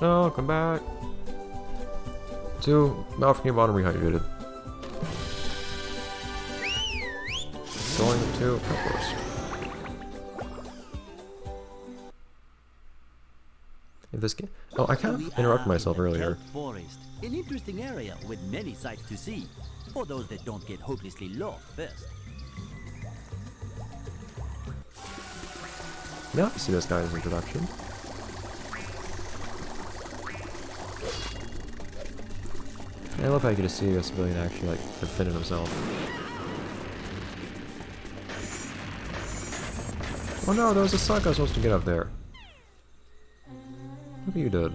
No, come back. To Bikini Bottom Rehydrated. Going to, of course. If this game. Oh, I kind of interrupted myself earlier. Forest, an interesting area with many sights to see, for those that don't get hopelessly lost first. Now I see this guy's introduction. I love how you get to see a civilian actually like defending himself. Oh no, there was a suck I was supposed to get up there. Look what you did.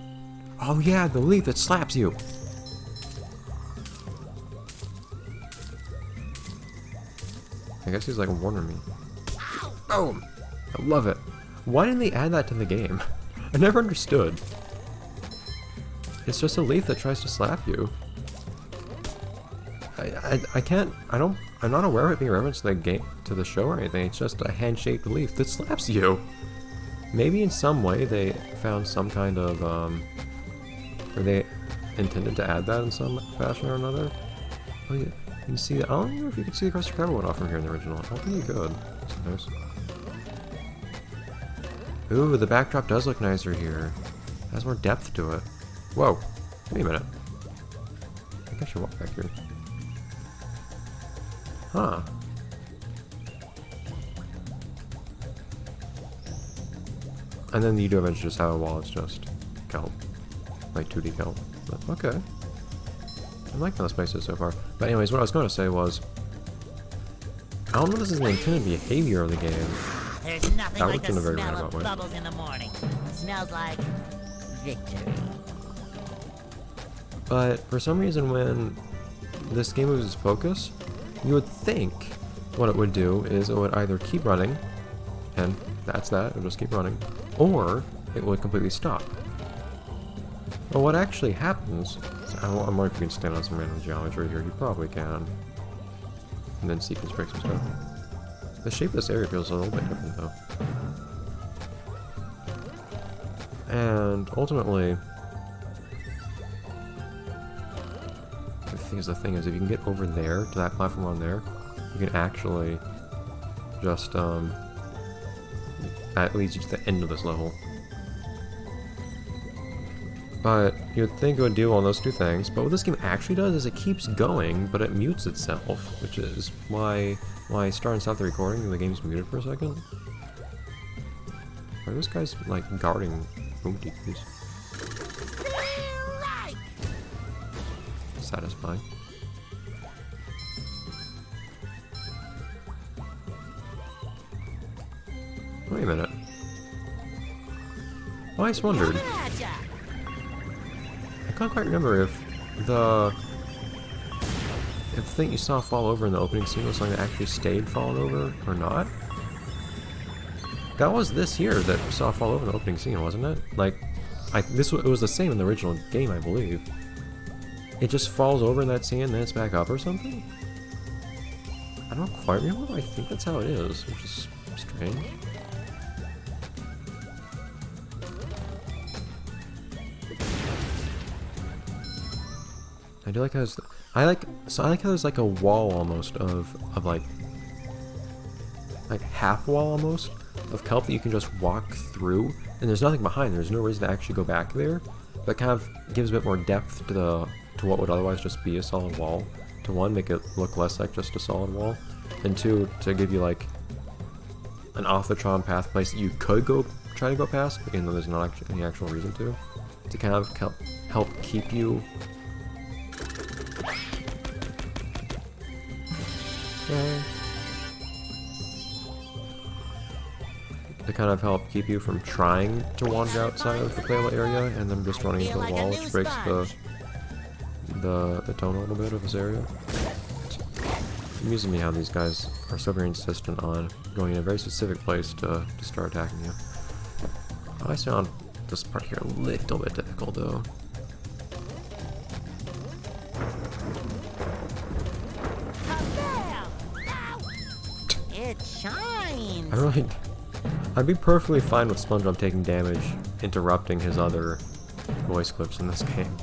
Oh yeah, the leaf that slaps you. I guess he's like warning me. Boom! I love it. Why didn't they add that to the game? I never understood. It's just a leaf that tries to slap you. I'm not aware of it being referenced to the game, to the show or anything. It's just a hand-shaped leaf that slaps you. Maybe in some way they found some kind of, or they intended to add that in some fashion or another. Oh yeah, you can see that. I don't know if you can see the Krusty Krab one off from here in the original. I don't think you could. That's nice. Ooh, the backdrop does look nicer here. It has more depth to it. Whoa, wait a minute. I think I should walk back here. Huh. And then you do eventually just have a wall, it's just kelp. Like 2D kelp. But okay. I'm liking this place so far. But anyways, what I was going to say was, I don't know if this is the intended behavior of the game. There's nothing That like worked in the a very smell roundabout of way. bubbles in the morning. Smells like victory. But for some reason when this game loses focus, you would think what it would do is it would either keep running, and that's that, it would just keep running, or it would completely stop. But what actually happens, so I'm wondering if you can stand on some random geometry here, you probably can. And then sequence breaks and stuff. The shape of this area feels a little bit different though. And ultimately, the thing is if you can get over there to that platform on there, you can actually just that leads you to the end of this level. But you'd think it would do all those two things, but what this game actually does is it keeps going, but it mutes itself, which is why I start and stop the recording and the game's muted for a second. Are those guys like guarding boom TVs? Satisfying. Wait a minute. I just wondered. I can't quite remember if the thing you saw fall over in the opening scene was something that actually stayed falling over or not. That was this here that you saw fall over in the opening scene, wasn't it? Like, it was the same in the original game, I believe. It just falls over in that scene and then it's back up or something? I don't quite remember, but I think that's how it is, which is strange. I do like how I like how there's like a wall almost of like half wall almost of kelp that you can just walk through, and there's nothing behind. There's no reason to actually go back there, but kind of gives a bit more depth to what would otherwise just be a solid wall. To one, make it look less like just a solid wall, and two, to give you like an off-the-tron path place that you could try to go past, even though there's not any actual reason to kind of help keep you. To kind of help keep you from trying to wander outside of the playable area and then just running into a wall, which breaks the tone a little bit of this area. It's amusing me how these guys are so very insistent on going in a very specific place to start attacking you. I found this part here a little bit difficult though. It shines. I'd be perfectly fine with Spongebob taking damage, interrupting his other voice clips in this game.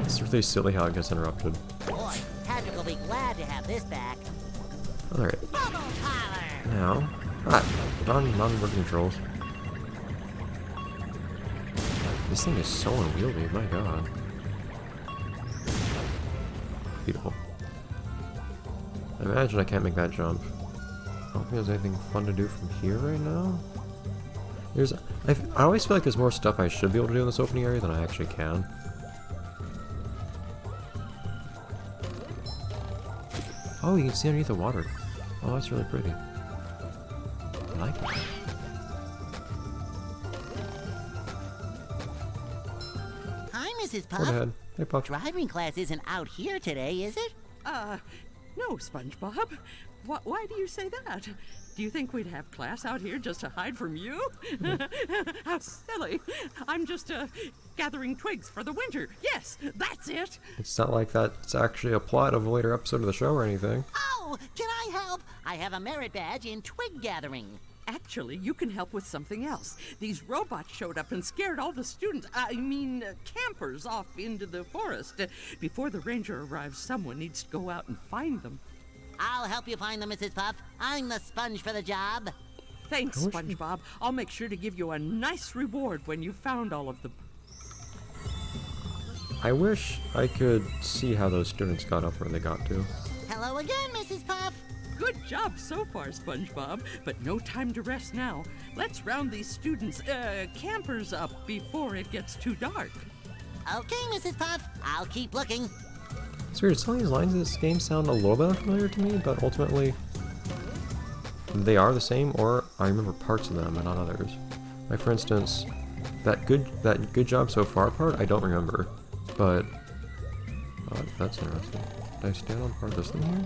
It's really silly how it gets interrupted. Boy, Patrick will be glad to have this back. Alright, Bubble power! now... non-working controls. This thing is so unwieldy, my god. Beautiful. I imagine I can't make that jump. I don't think there's anything fun to do from here right now. I always feel like there's more stuff I should be able to do in this opening area than I actually can. Oh, you can see underneath the water. Oh, that's really pretty. I like it. Hi, Mrs. Go Puff. ahead. Hey, Puff. Driving class isn't out here today, is it? No, SpongeBob. Why do you say that? Do you think we'd have class out here just to hide from you? How silly. I'm just, gathering twigs for the winter. Yes, that's it. It's not like that's actually a plot of a later episode of the show or anything. Oh, can I help? I have a merit badge in twig gathering. Actually, you can help with something else. These robots showed up and scared all the students, campers off into the forest. Before the ranger arrives, someone needs to go out and find them. I'll help you find them, Mrs. Puff. I'm the sponge for the job. Thanks, SpongeBob. I'll make sure to give you a nice reward when you've found all of them. I wish I could see how those students got up where they got to. Hello again, Mrs. Puff. Good job so far, SpongeBob, but no time to rest now. Let's round these students, campers up before it gets too dark. Okay, Mrs. Puff. I'll keep looking. It's weird, some of these lines in this game sound a little bit unfamiliar to me, but ultimately they are the same, or I remember parts of them and not others. Like for instance, that good job so far part I don't remember, but that's interesting. Did I stand on part of this thing here?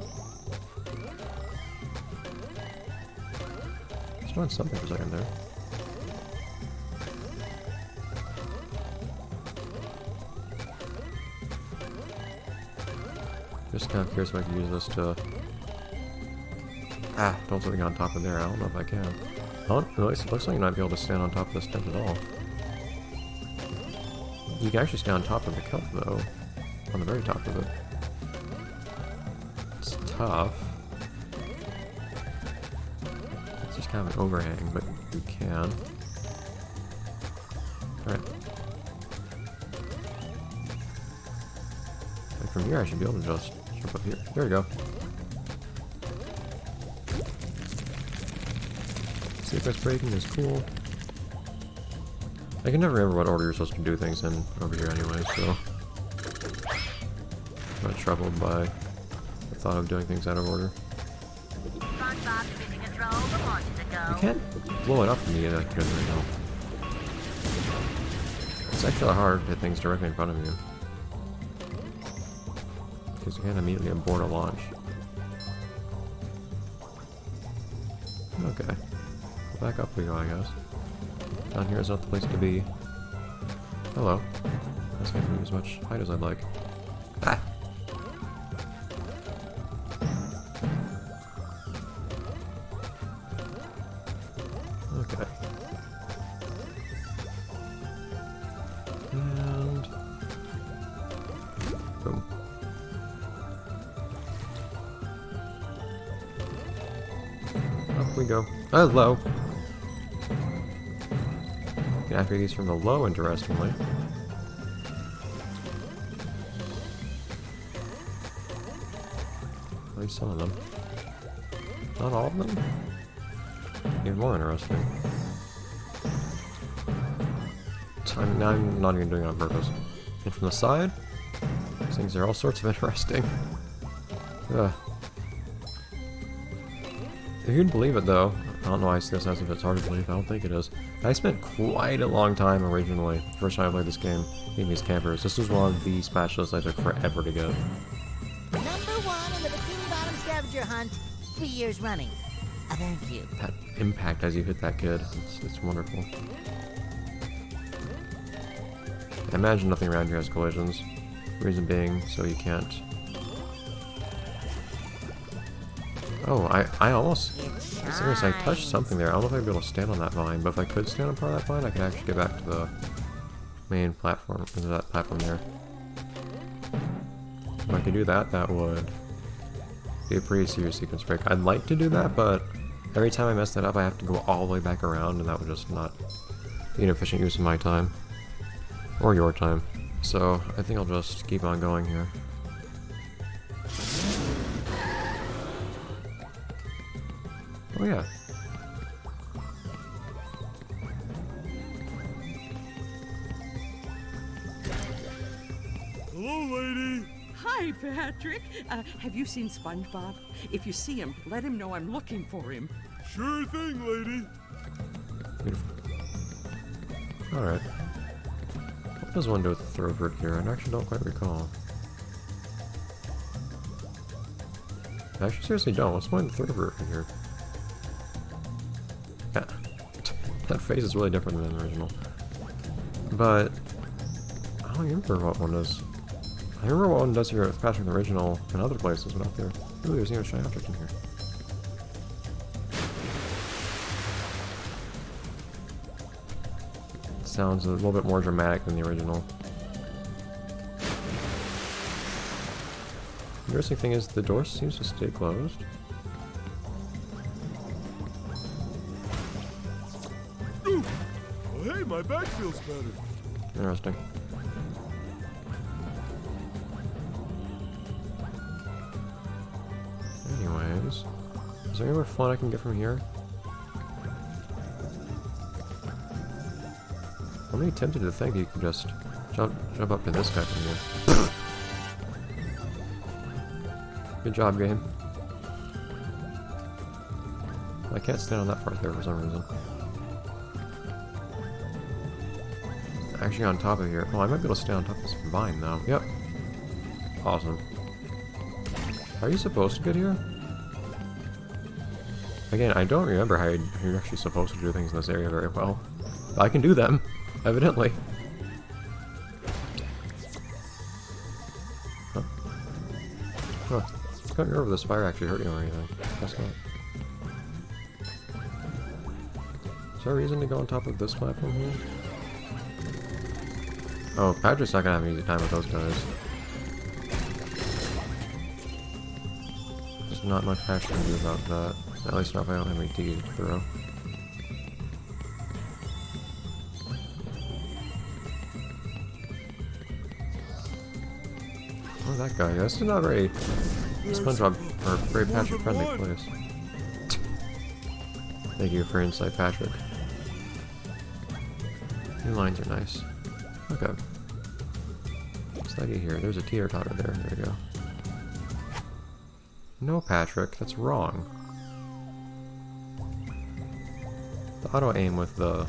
I was doing something for a second there. Just kind of curious if I can use this to... don't something on top of there. I don't know if I can. Oh, it looks like you're not be able to stand on top of this tent at all. You can actually stand on top of the kelp, though. On the very top of it. It's tough. It's just kind of an overhang, but you can. Alright. Like from here I should be able to just jump up here. There we go. Secrets breaking is cool. I can never remember what order you're supposed to do things in over here anyway, so I'm not troubled by the thought of doing things out of order. You can't blow it up from me like you can right now. It's actually hard to hit things directly in front of you. Because you can't immediately abort a launch. Okay. Back up we go, I guess. Down here is not the place to be. Hello. I can't move as much height as I'd like. Ah! Okay. And... boom. Up we go. Hello! You can activate these from the low, interestingly. At least some of them. Not all of them? Even more interesting. I'm not even doing it on purpose. And from the side, these things are all sorts of interesting. Ugh. If you can believe it though, I don't know why I say this as if it's hard to believe, I don't think it is. I spent quite a long time originally, first time I played this game, getting these campers. This was one of the spatulas I took forever to get. Number 1 in the Bikini Bottom scavenger hunt, 3 years running. Thank you. That impact as you hit that kid, it's wonderful. I imagine nothing around here has collisions. Reason being, so you can't... Oh, I almost... Seriously, I touched something there. I don't know if I'd be able to stand on that vine, but if I could stand on part of that vine, I could actually get back to the main platform, into that platform there. If I could do that, that would be a pretty serious sequence break. I'd like to do that, but every time I mess that up, I have to go all the way back around, and that would just not be an efficient use of my time. Or your time. So, I think I'll just keep on going here. Oh yeah. Hello, lady. Hi, Patrick. Have you seen Spongebob? If you see him, let him know I'm looking for him. Sure thing, lady. Beautiful. Alright. What does one do with the Thoroughbred here? I actually don't quite recall. I actually seriously don't. What's the point of the Thoroughbred here? Yeah. That face is really different than the original. But I don't remember what one does. I remember what one does here with Patrick the original and other places, but not there. Ooh, there's even a shiny object in here. It sounds a little bit more dramatic than the original. The interesting thing is the door seems to stay closed. Ooh. Oh, hey, my back feels better. Interesting. Anyways, is there any more fun I can get from here? I'm really tempted to think you can just jump up to this guy from here. Good job, game. I can't stand on that part there for some reason. Actually on top of here. Oh, I might be able to stay on top of this vine though. Yep. Awesome. Are you supposed to get here? Again, I don't remember how you're actually supposed to do things in this area very well. But I can do them, evidently. Huh. Huh. I can't remember if this fire actually hurt you or anything. Guess not. Is there a reason to go on top of this platform here? Oh, Patrick's not gonna have an easy time with those guys. There's not much Patrick can do about that. At least not if I don't have any TD to throw. Oh, that guy. This is not very Spongebob or very Patrick friendly place. Thank you for insight, Patrick. New lines are nice. Okay. What's that here? There's a teeter-totter there. There we go. No, Patrick, that's wrong. The auto-aim with the...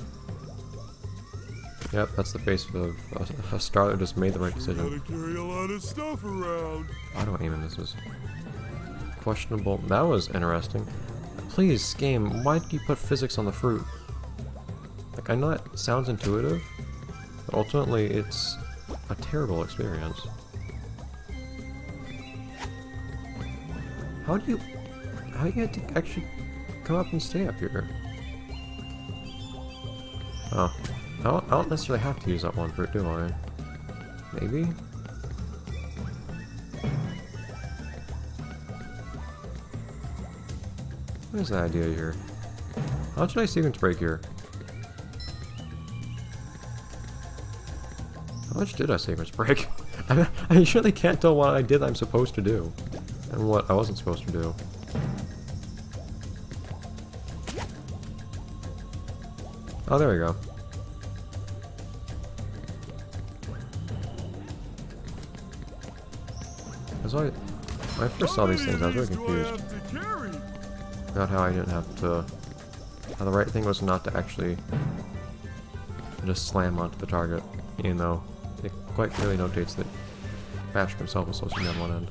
Yep, that's the face of a star that just made the right decision. Gotta carry a lot of stuff around. Auto-aim in this is questionable. That was interesting. Please, game, why did you put physics on the fruit? Like, I know it sounds intuitive, but ultimately it's a terrible experience. How do you get to actually come up and stay up here? Oh, I don't necessarily have to use that one fruit, do I? Maybe? What is the idea here? How much did I sequence break here? How much did I sequence break? I usually can't tell what I did I'm supposed to do. And what I wasn't supposed to do. Oh, there we go. When I first saw these things, I was very confused about how I didn't have to... How the right thing was not to actually just slam onto the target, even though it quite clearly notates that Patrick himself was supposed to be on one end.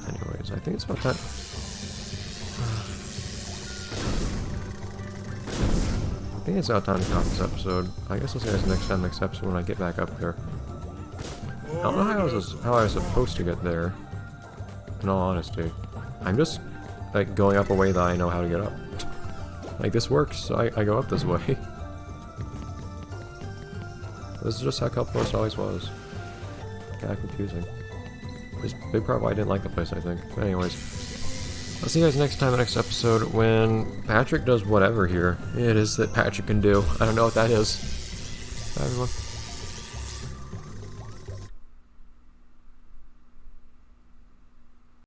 Anyways, I think it's about time. I think it's about time to count this episode. I guess I'll see you guys next episode when I get back up there. I don't know how I was supposed to get there, in all honesty. I'm just, like, going up a way that I know how to get up. Like, this works, so I go up this way. This is just how Kelp Forest always was. Kinda confusing. There's a big part why I didn't like the place, I think. But anyways, I'll see you guys next time in the next episode when Patrick does whatever here it is that Patrick can do. I don't know what that is. Bye, everyone.